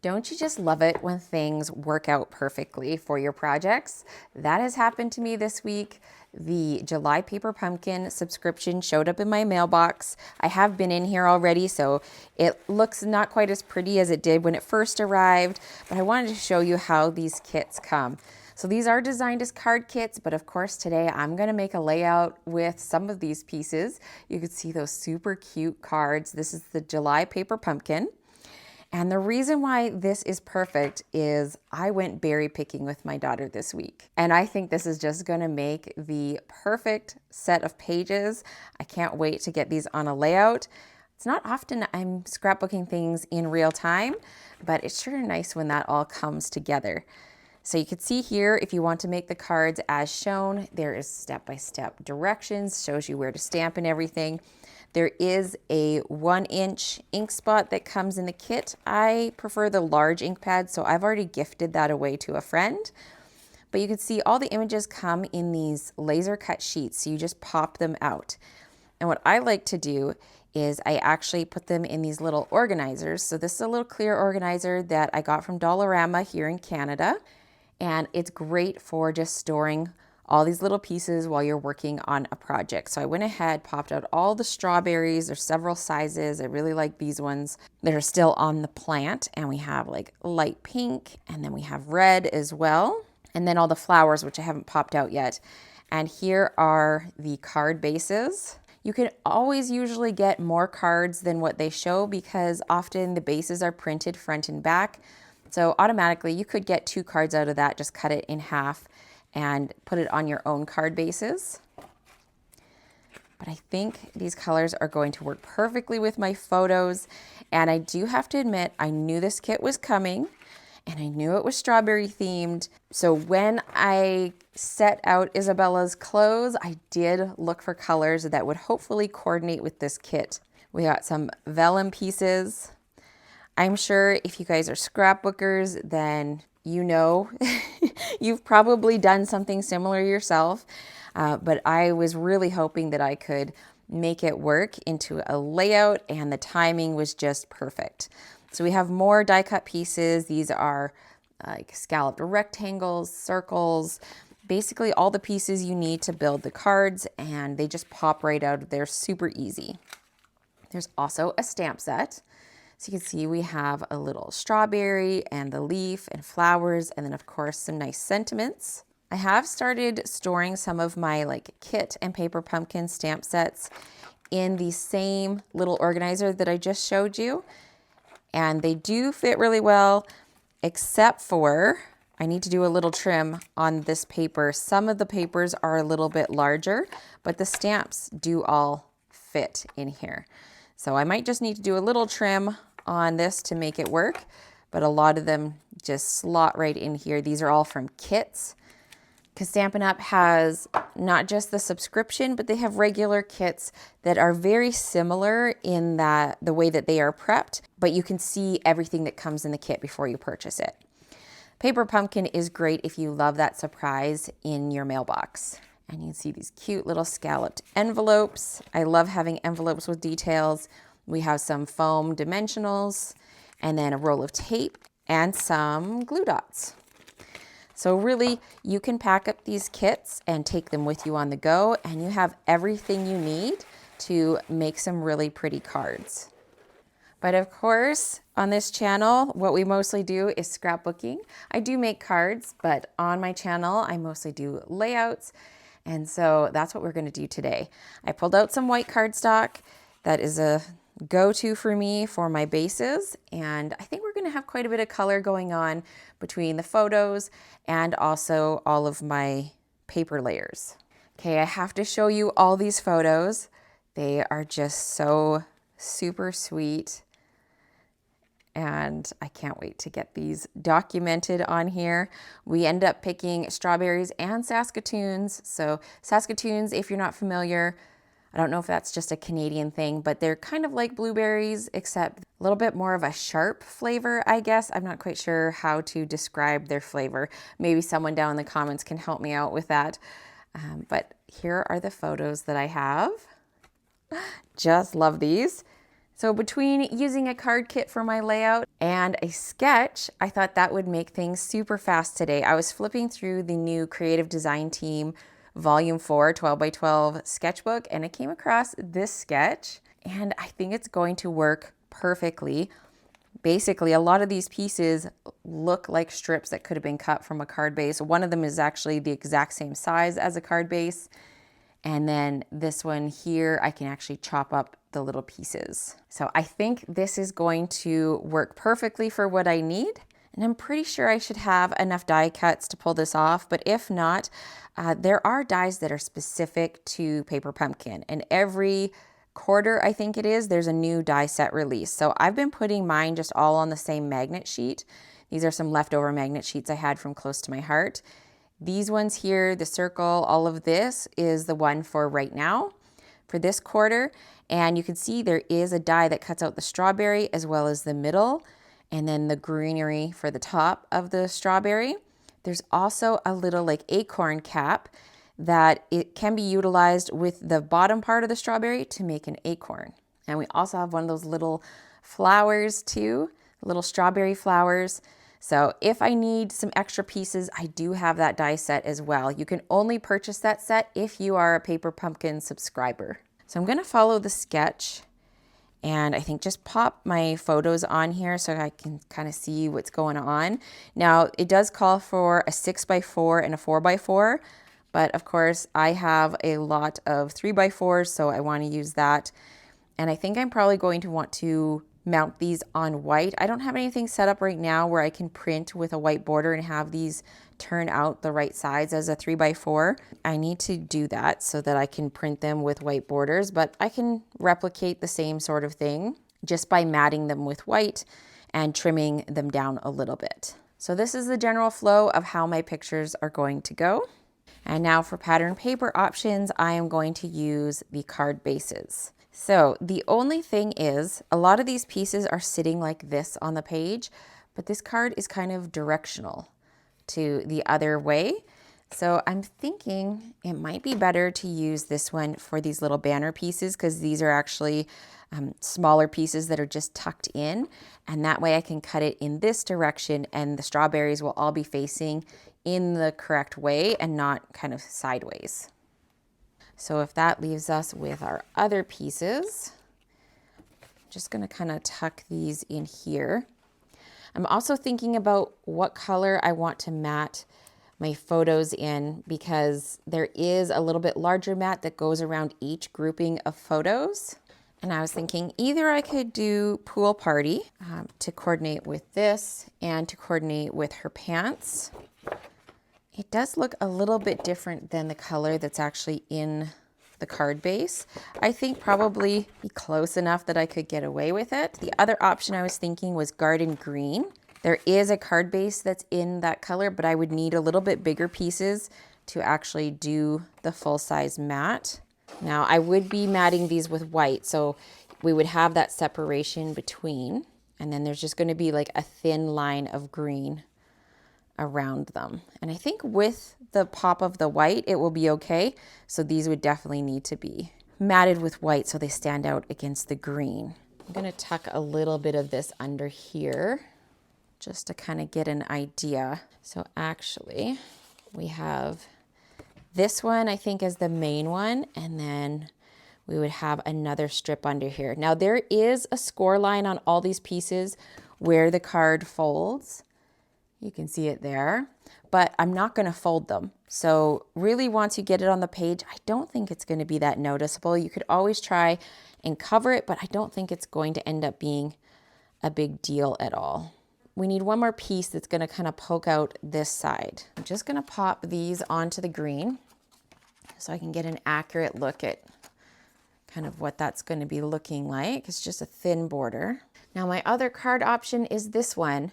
Don't you just love it when things work out perfectly for your projects? That has happened to me this week. The July Paper Pumpkin subscription showed up in my mailbox. I have been in here already, so it looks not quite as pretty as it did when it first arrived, but I wanted to show you how these kits come. So these are designed as card kits, but of course today I'm going to make a layout with some of these pieces. You can see those super cute cards. This is the July Paper Pumpkin. And the reason why this is perfect is I went berry picking with my daughter this week. And I think this is just going to make the perfect set of pages. I can't wait to get these on a layout. It's not often I'm scrapbooking things in real time, but it's sure nice when that all comes together. So you can see here, if you want to make the cards as shown, there is step-by-step directions, shows you where to stamp and everything. There is a 1-inch ink spot that comes in the kit. I prefer the large ink pad, so I've already gifted that away to a friend. But you can see all the images come in these laser cut sheets, so you just pop them out. And what I like to do is I actually put them in these little organizers. So this is a little clear organizer that I got from Dollarama here in Canada. And it's great for just storing all these little pieces while you're working on a project. So I went ahead, popped out all the strawberries. There's several sizes. I really like these ones that are still on the plant. And we have like light pink, and then we have red as well. And then all the flowers, which I haven't popped out yet. And here are the card bases. You can always usually get more cards than what they show because often the bases are printed front and back. So automatically you could get 2 cards out of that, just cut it in half and put it on your own card bases. But I think these colors are going to work perfectly with my photos. And I do have to admit, I knew this kit was coming and I knew it was strawberry themed. So when I set out Isabella's clothes, I did look for colors that would hopefully coordinate with this kit. We got some vellum pieces. I'm sure if you guys are scrapbookers, then you know, you've probably done something similar yourself, but I was really hoping that I could make it work into a layout, and the timing was just perfect. So we have more die cut pieces. These are like scalloped rectangles, circles, basically all the pieces you need to build the cards, and they just pop right out of there super easy. There's also a stamp set. So you can see we have a little strawberry and the leaf and flowers, and then of course some nice sentiments. I have started storing some of my like kit and paper pumpkin stamp sets in the same little organizer that I just showed you. And they do fit really well, except for I need to do a little trim on this paper. Some of the papers are a little bit larger, but the stamps do all fit in here. So I might just need to do a little trim on this to make it work, but a lot of them just slot right in here. These are all from kits, because Stampin' Up! Has not just the subscription, but they have regular kits that are very similar in that the way that they are prepped, but you can see everything that comes in the kit before you purchase it. Paper Pumpkin is great if you love that surprise in your mailbox. And you can see these cute little scalloped envelopes. I love having envelopes with details. We have some foam dimensionals, and then a roll of tape and some glue dots. So really, you can pack up these kits and take them with you on the go, and you have everything you need to make some really pretty cards. But of course, on this channel, what we mostly do is scrapbooking. I do make cards, but on my channel, I mostly do layouts. And so that's what we're going to do today. I pulled out some white cardstock. That is a go-to for me for my bases. And I think we're going to have quite a bit of color going on between the photos and also all of my paper layers. Okay, I have to show you all these photos. They are just so super sweet. And I can't wait to get these documented on here. We end up picking strawberries and Saskatoons. So Saskatoons, if you're not familiar, I don't know if that's just a Canadian thing, but they're kind of like blueberries, except a little bit more of a sharp flavor, I guess. I'm not quite sure how to describe their flavor. Maybe someone down in the comments can help me out with that. But here are the photos that I have. Just love these. So between using a card kit for my layout and a sketch, I thought that would make things super fast today. I was flipping through the new Creative Design Team Volume 4 12 by 12 sketchbook, and I came across this sketch, and I think it's going to work perfectly. Basically, a lot of these pieces look like strips that could have been cut from a card base. One of them is actually the exact same size as a card base. And then this one here, I can actually chop up the little pieces. So I think this is going to work perfectly for what I need. And I'm pretty sure I should have enough die cuts to pull this off. But if not, there are dies that are specific to Paper Pumpkin. And every quarter, I think it is, there's a new die set release. So I've been putting mine just all on the same magnet sheet. These are some leftover magnet sheets I had from Close to My Heart. These ones here, the circle, all of this is the one for right now, for this quarter. And you can see there is a die that cuts out the strawberry as well as the middle, and then the greenery for the top of the strawberry. There's also a little like acorn cap that it can be utilized with the bottom part of the strawberry to make an acorn. And we also have one of those little flowers too, little strawberry flowers. So if I need some extra pieces, I do have that die set as well. You can only purchase that set if you are a Paper Pumpkin subscriber. So I'm going to follow the sketch, and I think just pop my photos on here so I can kind of see what's going on. Now it does call for a 6x4 and a 4x4, but of course I have a lot of 3x4s, so I want to use that. And I think I'm probably going to want to mount these on white. I don't have anything set up right now where I can print with a white border and have these turn out the right size as a 3x4. I need to do that so that I can print them with white borders, but I can replicate the same sort of thing just by matting them with white and trimming them down a little bit. So this is the general flow of how my pictures are going to go. And now for pattern paper options, I am going to use the card bases. So the only thing is, a lot of these pieces are sitting like this on the page, but this card is kind of directional to the other way. So I'm thinking it might be better to use this one for these little banner pieces, because these are actually smaller pieces that are just tucked in. And that way I can cut it in this direction and the strawberries will all be facing in the correct way and not kind of sideways. So if that leaves us with our other pieces, I'm just going to kind of tuck these in here. I'm also thinking about what color I want to mat my photos in, because there is a little bit larger mat that goes around each grouping of photos. And I was thinking either I could do Pool Party to coordinate with this and to coordinate with her pants. It does look a little bit different than the color that's actually in the card base. I think probably be close enough that I could get away with it. The other option I was thinking was Garden Green. There is a card base that's in that color, but I would need a little bit bigger pieces to actually do the full-size mat. Now I would be matting these with white, so we would have that separation between, and then there's just going to be like a thin line of green around them. And I think with the pop of the white, it will be okay. So these would definitely need to be matted with white so they stand out against the green. I'm going to tuck a little bit of this under here just to kind of get an idea. So actually we have this one, I think, is the main one, and then we would have another strip under here. Now there is a score line on all these pieces where the card folds. You can see it there, but I'm not going to fold them. So really, once you get it on the page, I don't think it's going to be that noticeable. You could always try and cover it, but I don't think it's going to end up being a big deal at all. We need one more piece that's going to kind of poke out this side. I'm just going to pop these onto the green so I can get an accurate look at kind of what that's going to be looking like. It's just a thin border. Now my other card option is this one,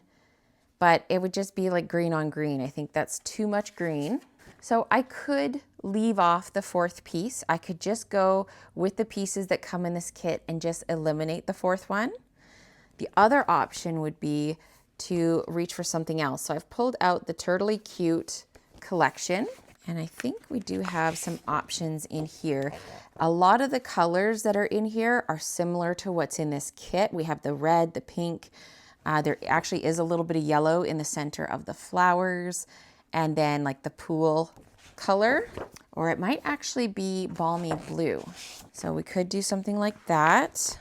but it would just be like green on green. I think that's too much green. So I could leave off the fourth piece. I could just go with the pieces that come in this kit and just eliminate the fourth one. The other option would be to reach for something else. So I've pulled out the Turtley Cute collection, And I think we do have some options in here. A lot of the colors that are in here are similar to what's in this kit. We have the red, the pink. There actually is a little bit of yellow in the center of the flowers. And then like the pool color, or it might actually be balmy blue. So we could do something like that.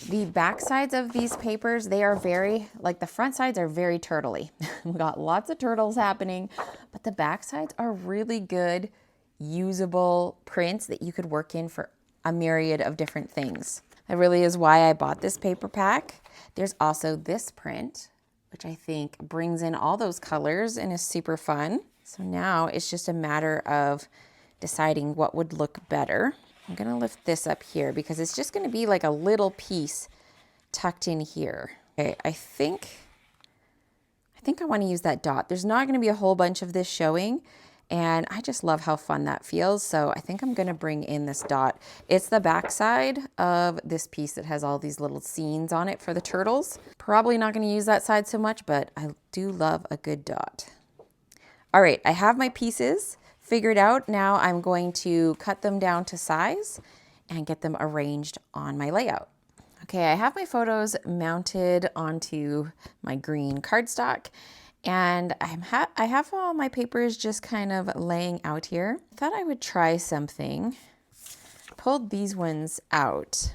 The back sides of these papers, they are very, like the front sides are very turtley. We got lots of turtles happening, but the back sides are really good, usable prints that you could work in for a myriad of different things. That really is why I bought this paper pack. There's also this print, which I think brings in all those colors and is super fun. So now it's just a matter of deciding what would look better. I'm gonna lift this up here because it's just gonna be like a little piece tucked in here. Okay, I think I wanna use that dot. There's not gonna be a whole bunch of this showing, and I just love how fun that feels. So I think I'm gonna bring in this dot. It's the back side of this piece that has all these little scenes on it for the turtles. Probably not gonna use that side so much, but I do love a good dot. All right, I have my pieces figured out. Now I'm going to cut them down to size and get them arranged on my layout. Okay, I have my photos mounted onto my green cardstock, and I have all my papers just kind of laying out here. I thought I would try something. Pulled these ones out,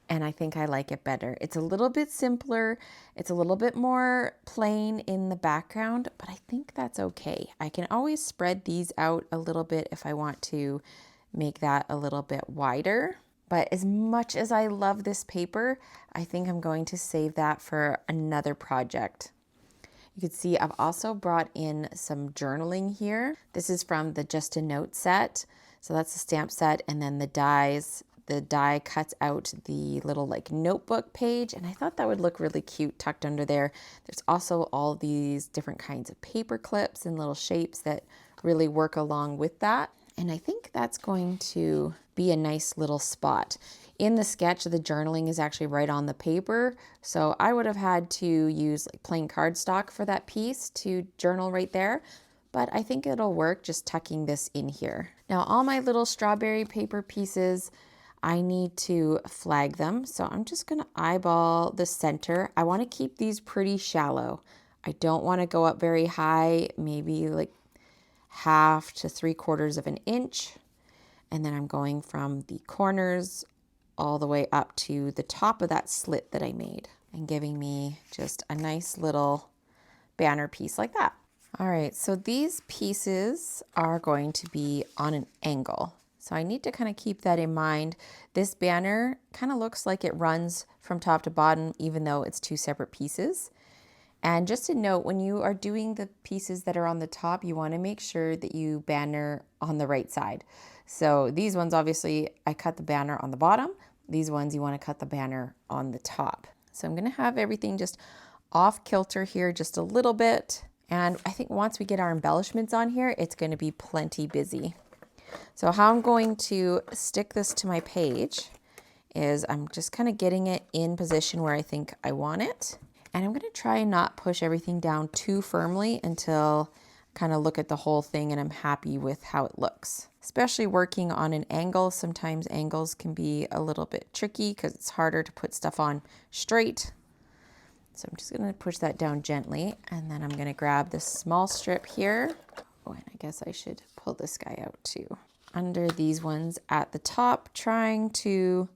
and I think I like it better. It's a little bit simpler. It's a little bit more plain in the background, but I think that's okay. I can always spread these out a little bit if I want to make that a little bit wider. But as much as I love this paper, I think I'm going to save that for another project. You can see I've also brought in some journaling here. This is from the Just a Note set. So that's the stamp set, and then the dies. The die cuts out the little like notebook page, and I thought that would look really cute tucked under there. There's also all these different kinds of paper clips and little shapes that really work along with that. And I think that's going to be a nice little spot. In the sketch, the journaling is actually right on the paper, so I would have had to use like plain cardstock for that piece to journal right there. But I think it'll work just tucking this in here. Now all my little strawberry paper pieces, I need to flag them. So I'm just gonna eyeball the center. I wanna keep these pretty shallow. I don't wanna go up very high, maybe like 1/2 to 3/4 of an inch. And then I'm going from the corners all the way up to the top of that slit that I made and giving me just a nice little banner piece like that. All right, so these pieces are going to be on an angle. So I need to kind of keep that in mind. This banner kind of looks like it runs from top to bottom, even though it's 2 separate pieces. And just a note, when you are doing the pieces that are on the top, you want to make sure that you banner on the right side. So these ones, obviously, I cut the banner on the bottom. These ones, you want to cut the banner on the top. So I'm going to have everything just off kilter here just a little bit. And I think once we get our embellishments on here, it's going to be plenty busy. So how I'm going to stick this to my page is I'm just kind of getting it in position where I think I want it. And I'm going to try and not push everything down too firmly until I kind of look at the whole thing and I'm happy with how it looks. Especially working on an angle, sometimes angles can be a little bit tricky because it's harder to put stuff on straight. So I'm just going to push that down gently, and then I'm going to grab this small strip here. Oh, and I guess I should pull this guy out too. Under these ones at the top, trying to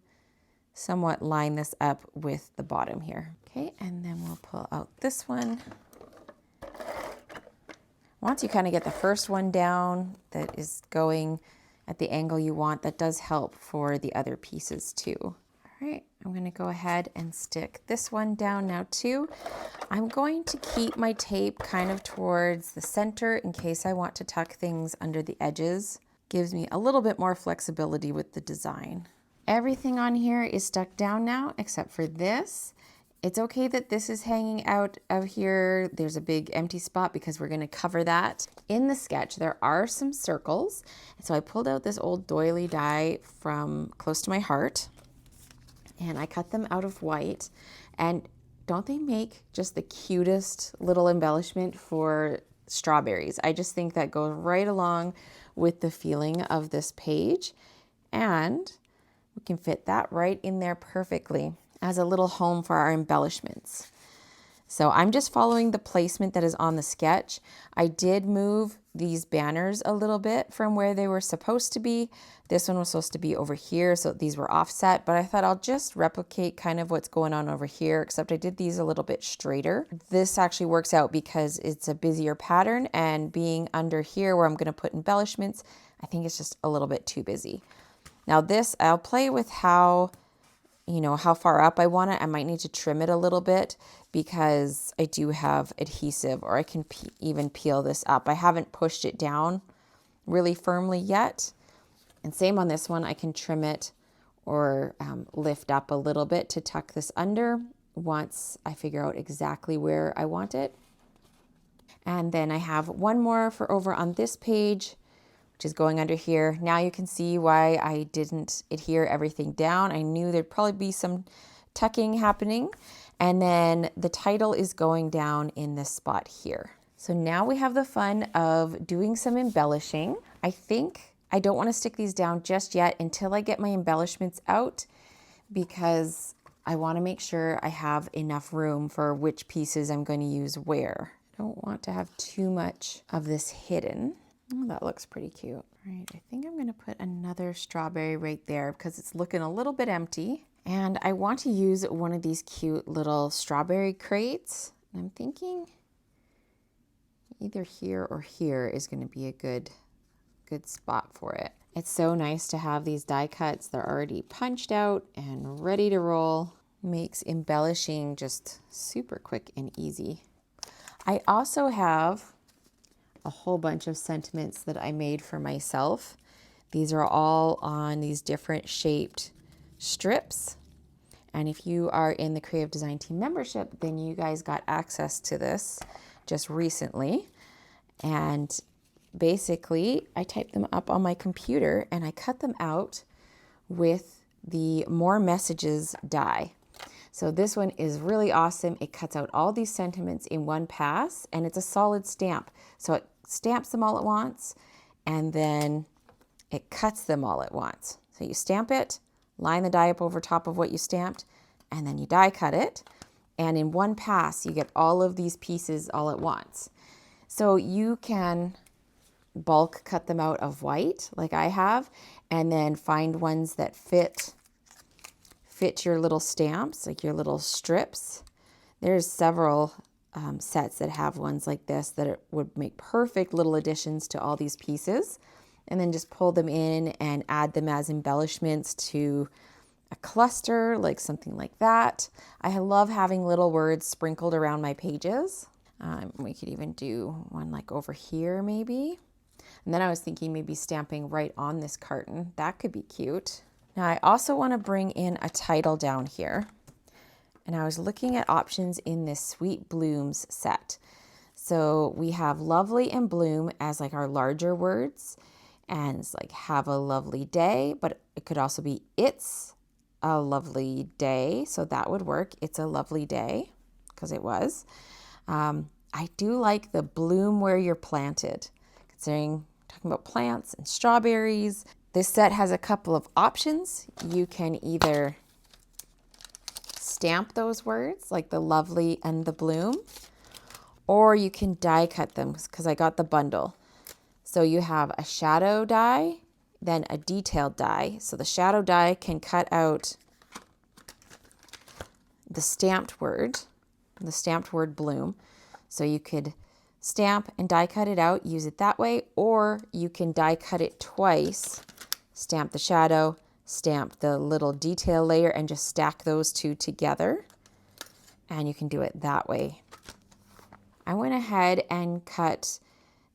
somewhat line this up with the bottom here. Okay, and then we'll pull out this one. Once you kind of get the first one down that is going at the angle you want, that does help for the other pieces too. All right, I'm going to go ahead and stick this one down now too. I'm going to keep my tape kind of towards the center in case I want to tuck things under the edges. Gives me a little bit more flexibility with the design. Everything on here is stuck down now except for this. It's okay that this is hanging out of here. There's a big empty spot because we're going to cover that. In the sketch, there are some circles. So I pulled out this old Doily Die from close to my heart, and I cut them out of white. And don't they make just the cutest little embellishment for strawberries. I just think that goes right along with the feeling of this page, and we can fit that right in there perfectly as a little home for our embellishments. So I'm just following the placement that is on the sketch. I did move these banners a little bit from where they were supposed to be. This one was supposed to be over here, so these were offset, but I thought I'll just replicate kind of what's going on over here, except I did these a little bit straighter. This actually works out because it's a busier pattern, and being under here where I'm gonna put embellishments, I think it's just a little bit too busy. Now this, I'll play with how far up I want it. I might need to trim it a little bit because I do have adhesive, or I can even peel this up. I haven't pushed it down really firmly yet. And same on this one, I can trim it or lift up a little bit to tuck this under once I figure out exactly where I want it. And then I have one more for over on this page, which is going under here. Now you can see why I didn't adhere everything down. I knew there'd probably be some tucking happening. And then the title is going down in this spot here. So now we have the fun of doing some embellishing. I think I don't want to stick these down just yet until I get my embellishments out, because I want to make sure I have enough room for which pieces I'm going to use where. I don't want to have too much of this hidden. Oh, that looks pretty cute. All right, I think I'm gonna put another strawberry right there because it's looking a little bit empty. And I want to use one of these cute little strawberry crates. And I'm thinking either here or here is gonna be a good spot for it. It's so nice to have these die cuts. They're already punched out and ready to roll. Makes embellishing just super quick and easy. I also have a whole bunch of sentiments that I made for myself. These are all on these different shaped strips. And if you are in the Creative Design Team membership, then you guys got access to this just recently. And basically, I typed them up on my computer and I cut them out with the More Messages die. So this one is really awesome. It cuts out all these sentiments in one pass, and it's a solid stamp. So it stamps them all at once, and then it cuts them all at once. So you stamp it, line the die up over top of what you stamped, and then you die cut it. And in one pass, you get all of these pieces all at once. So you can bulk cut them out of white like I have, and then find ones that fit your little stamps, like your little strips. There's several sets that have ones like this that it would make perfect little additions to all these pieces, and then just pull them in and add them as embellishments to a cluster, like something like that. I love having little words sprinkled around my pages. We could even do one like over here maybe. And then I was thinking maybe stamping right on this carton. That could be cute. Now I also want to bring in a title down here. And I was looking at options in this Sweet Blooms set. So we have lovely and bloom as like our larger words. And it's like have a lovely day, but it could also be it's a lovely day. So that would work. It's a lovely day, because it was. I do like the bloom where you're planted, considering talking about plants and strawberries. This set has a couple of options. You can either stamp those words like the lovely and the bloom, or you can die cut them, because I got the bundle. So you have a shadow die, then a detailed die. So the shadow die can cut out the stamped word bloom. So you could stamp and die cut it out, use it that way, or you can die cut it twice, stamp the shadow, stamp the little detail layer, and just stack those two together. And you can do it that way. I went ahead and cut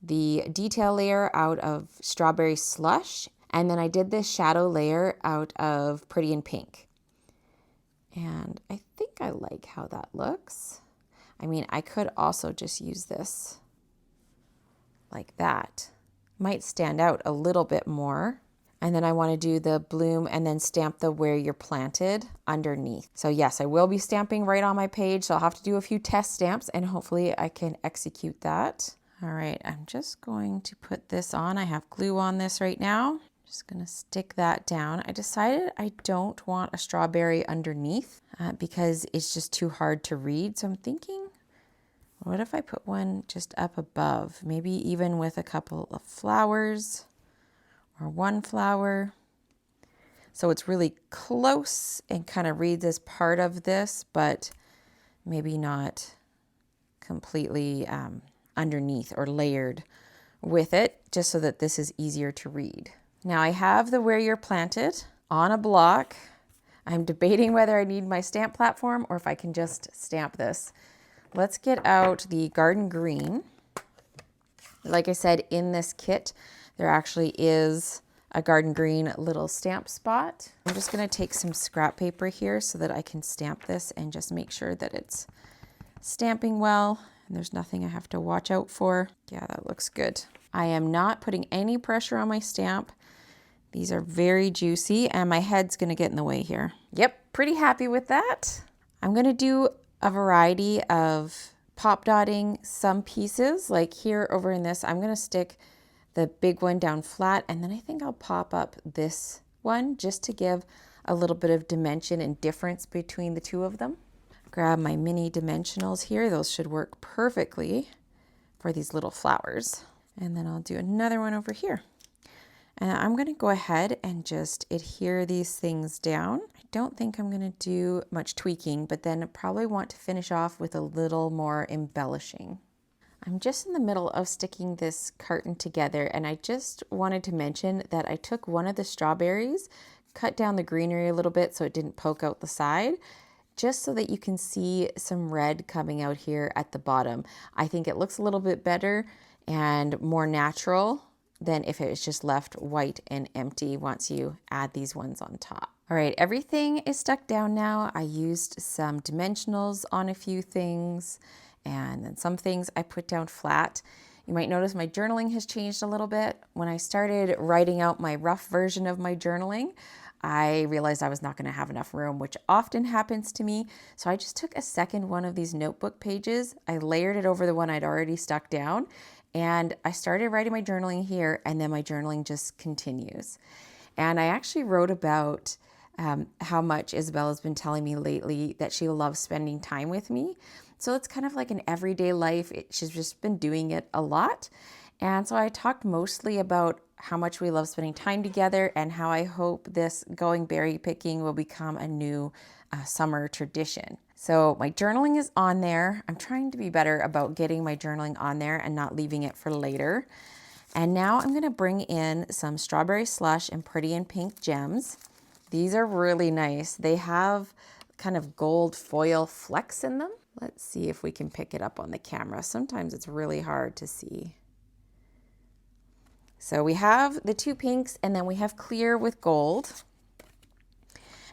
the detail layer out of Strawberry Slush, and then I did this shadow layer out of Pretty in Pink. And I think I like how that looks. I mean, I could also just use this like that. Might stand out a little bit more. And then I want to do the bloom and then stamp the where you're planted underneath. So yes, I will be stamping right on my page. So I'll have to do a few test stamps and hopefully I can execute that. All right, I'm just going to put this on. I have glue on this right now. Just gonna stick that down. I decided I don't want a strawberry underneath because it's just too hard to read. So I'm thinking, what if I put one just up above? Maybe even with a couple of flowers or one flower. So it's really close and kind of reads as part of this, but maybe not completely underneath or layered with it, just so that this is easier to read. Now I have the Where You're Planted on a block. I'm debating whether I need my stamp platform or if I can just stamp this. Let's get out the garden green. Like I said, in this kit, there actually is a garden green little stamp spot. I'm just gonna take some scrap paper here so that I can stamp this and just make sure that it's stamping well and there's nothing I have to watch out for. Yeah, that looks good. I am not putting any pressure on my stamp. These are very juicy and my head's gonna get in the way here. Yep, pretty happy with that. I'm gonna do a variety of pop dotting some pieces. Like here over in this, I'm gonna stick the big one down flat, and then I think I'll pop up this one just to give a little bit of dimension and difference between the two of them. Grab my mini dimensionals here. Those should work perfectly for these little flowers. And then I'll do another one over here. And I'm gonna go ahead and just adhere these things down. I don't think I'm gonna do much tweaking, but then I probably want to finish off with a little more embellishing. I'm just in the middle of sticking this carton together, and I just wanted to mention that I took one of the strawberries, cut down the greenery a little bit so it didn't poke out the side, just so that you can see some red coming out here at the bottom. I think it looks a little bit better and more natural than if it's just left white and empty once you add these ones on top. All right, everything is stuck down now. I used some dimensionals on a few things, and then some things I put down flat. You might notice my journaling has changed a little bit. When I started writing out my rough version of my journaling, I realized I was not gonna have enough room, which often happens to me. So I just took a second one of these notebook pages. I layered it over the one I'd already stuck down, and I started writing my journaling here, and then my journaling just continues. And I actually wrote about how much Isabella's been telling me lately that she loves spending time with me. So it's kind of like an everyday life. She's just been doing it a lot. And so I talked mostly about how much we love spending time together and how I hope this going berry picking will become a new summer tradition. So my journaling is on there. I'm trying to be better about getting my journaling on there and not leaving it for later. And now I'm gonna bring in some strawberry slush and pretty and pink gems. These are really nice. They have kind of gold foil flecks in them. Let's see if we can pick it up on the camera. Sometimes it's really hard to see. So we have the two pinks, and then we have clear with gold.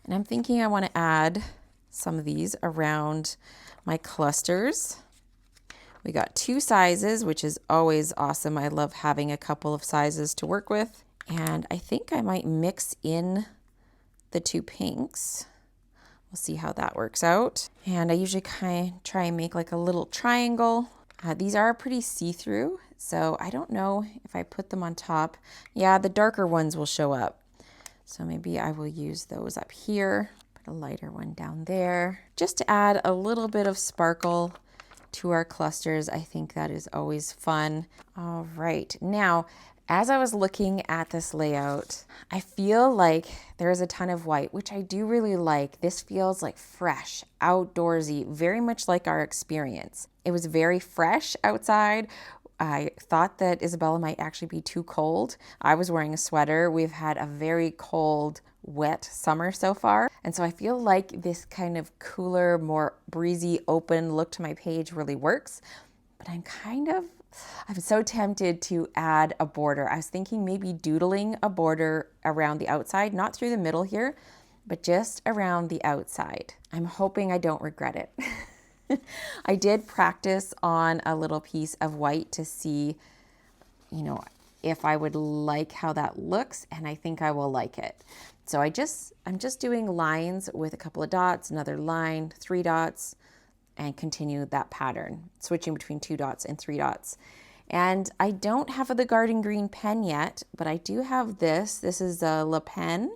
And I'm thinking I want to add some of these around my clusters. We got two sizes, which is always awesome. I love having a couple of sizes to work with. And I think I might mix in the two pinks. We'll see how that works out. And I usually kind of try and make like a little triangle. These are pretty see-through, so I don't know if I put them on top. Yeah, the darker ones will show up. So maybe I will use those up here. Put a lighter one down there. Just to add a little bit of sparkle to our clusters. I think that is always fun. All right, now, as I was looking at this layout, I feel like there is a ton of white, which I do really like. This feels like fresh, outdoorsy, very much like our experience. It was very fresh outside. I thought that Isabella might actually be too cold. I was wearing a sweater. We've had a very cold, wet summer so far. And so I feel like this kind of cooler, more breezy, open look to my page really works. But I'm so tempted to add a border. I was thinking maybe doodling a border around the outside, not through the middle here, but just around the outside. I'm hoping I don't regret it. I did practice on a little piece of white to see, if I would like how that looks, and I think I will like it. So I'm just doing lines with a couple of dots, another line, 3 dots, and continue that pattern, switching between 2 dots and 3 dots. And I don't have the garden green pen yet, but I do have this. This is a LePen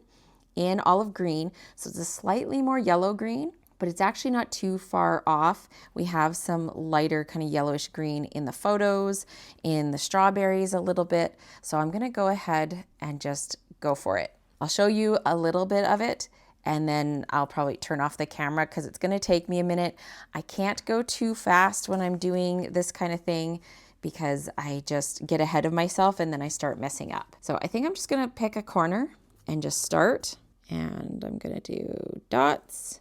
in olive green. So it's a slightly more yellow green, but it's actually not too far off. We have some lighter kind of yellowish green in the photos, in the strawberries a little bit. So I'm gonna go ahead and just go for it. I'll show you a little bit of it, and then I'll probably turn off the camera because it's gonna take me a minute. I can't go too fast when I'm doing this kind of thing because I just get ahead of myself and then I start messing up. So I think I'm just gonna pick a corner and just start. And I'm gonna do dots,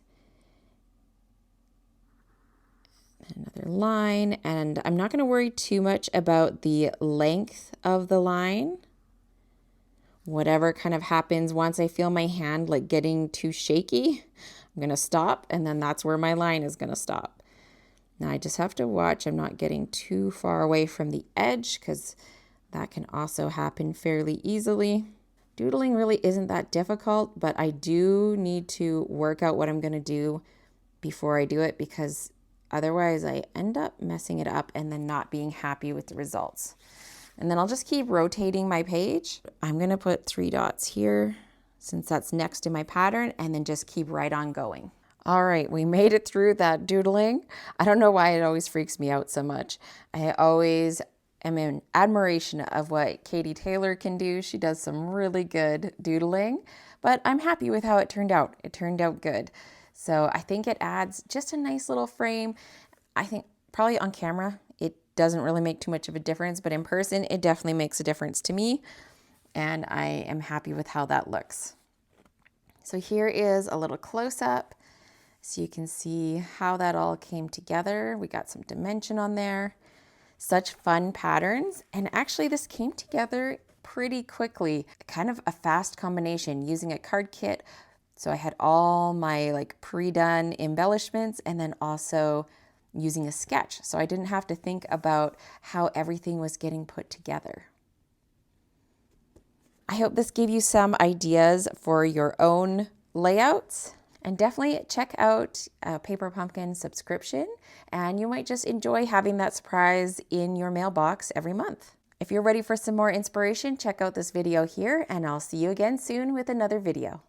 another line, and I'm not gonna worry too much about the length of the line. Whatever kind of happens, once I feel my hand like getting too shaky, I'm gonna stop, and then that's where my line is gonna stop. Now I just have to watch I'm not getting too far away from the edge because that can also happen fairly easily. Doodling really isn't that difficult, but I do need to work out what I'm gonna do before I do it because otherwise I end up messing it up and then not being happy with the results. And then I'll just keep rotating my page. I'm gonna put 3 dots here since that's next to my pattern, and then just keep right on going. All right, we made it through that doodling. I don't know why it always freaks me out so much. I always am in admiration of what Katie Taylor can do. She does some really good doodling, but I'm happy with how it turned out. It turned out good. So I think it adds just a nice little frame. I think probably on camera, it doesn't really make too much of a difference, but in person, it definitely makes a difference to me. And I am happy with how that looks. So here is a little close-up. So you can see how that all came together. We got some dimension on there. Such fun patterns. And actually this came together pretty quickly. Kind of a fast combination using a card kit. So I had all my like pre-done embellishments and then also using a sketch. So I didn't have to think about how everything was getting put together. I hope this gave you some ideas for your own layouts. And definitely check out a Paper Pumpkin subscription, and you might just enjoy having that surprise in your mailbox every month. If you're ready for some more inspiration, check out this video here, and I'll see you again soon with another video.